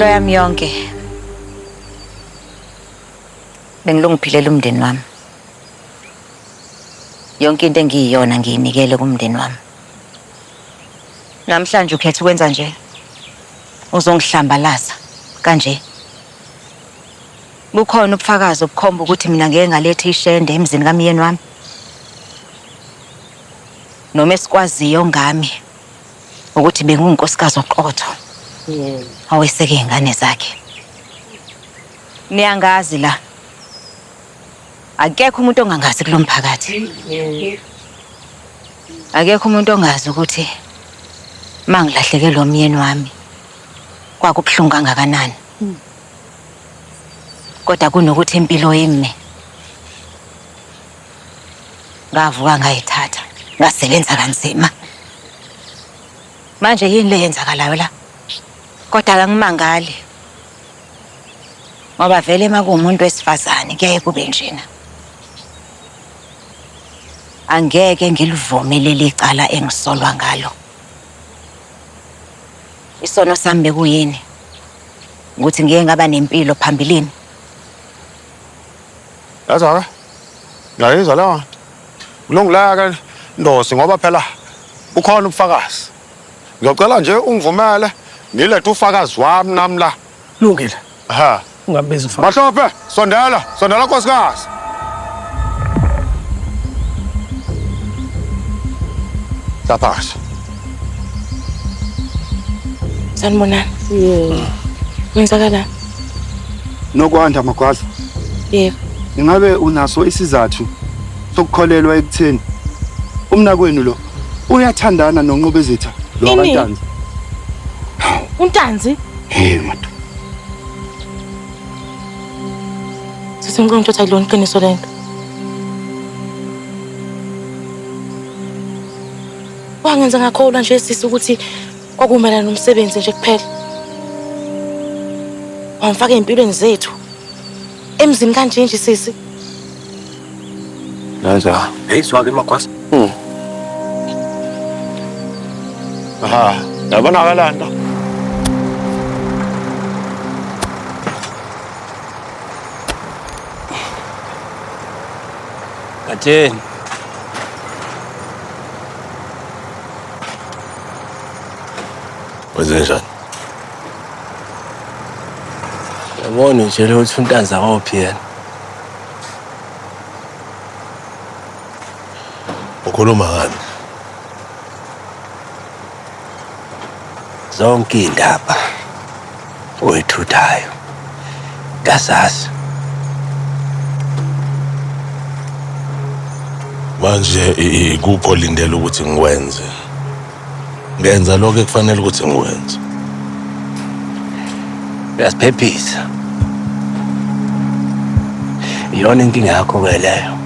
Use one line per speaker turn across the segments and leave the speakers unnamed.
Yami yonke bengilungiphilela umndeni wami. Yonke into engiyiyona ngiyinikele kumndeni wami. Namhlanje ukhetha ukwenza nje. Uzongihlambalaza kanje. Bukhona ubufakazi obukhomba ukuthi mina ngeke ngaletha ishende emzini kamyeni wami. Noma esikwaziyo ngami ukuthi bengunkosikazi oqotho. Aweseke ingane zakhe. Niyangazi la. Akekho umuntu ongangazi kulomphakathi. Akekho umuntu ongazi ukuthi mangilahlekelwe umyeni wami kwakubuhlungu kangakanani. Kodwa kunokuthi impilo yimi ngavuka ngayithatha, ngasebenza kanzima. Manje yini leyenzakalayo la? Kodwa kangimangali. Ngoba vele makuwumuntu wesifazane kuyaye kube njena. Angeke ngilivume leli cala engisolwa ngalo. Isono sami bekuyini? Ukuthi ngeke ngaba nempilo phambilini.
Yazaka. Ngayizwa la. Kulungilaka Ndosi ngoba phela ukhona ubufakazi. Ngiyocela nje ungivumele ngilethe ufakazi wami nami la.
Lungile.
Aha.
Ungabiza ufakazi.
Mahlophe, sondela nkosikazi. Sapasha.
Sanibonani. Kwenzakala?
Nokwanda Magwaza.
Yebo.
Ingabe unaso isizathu sokukholelwa ekutheni umnakwenu lo uyathandana noNqobezitha lo
Ini?
kaNtanzi?
Untanzi?
Madoda.
Sisengicela ukuthi ayilona iqiniso lento. Wangenza ngakholwa nje sisi ukuthi kwakumelana nomsebenzi nje kuphela. Wamfaka empilweni zethu. Emzini kanje nje sisi.
Naza.
Hey, swake Magwaza.
Aha. Yabonakala nto.
Katheni.
Wenzenjani?
Yabona nje ukuthi uNtanzi akophi yena.
Ukhuluma ngani?
Zonke indaba oyithuthayo ngasazi.
Manje ikupho lindele ukuthi ngikwenze. Ngenza lokho ekufanele ukuthi ngikwenze.
Uyasiphephisa. Iyona inkinga yakho ke leyo.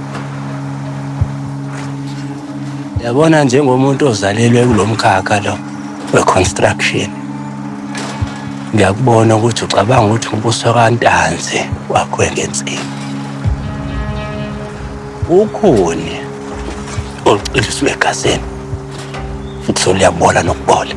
Yabona njengomuntu ozalelwe kulomkhakha lo we-construction. Ngiyakubona ukuthi ucabanga ukuthi umbuso kaNtanzi wakho ngensini. Ukhuni oqiliswe egazini. Futhi soliyabona nokubola.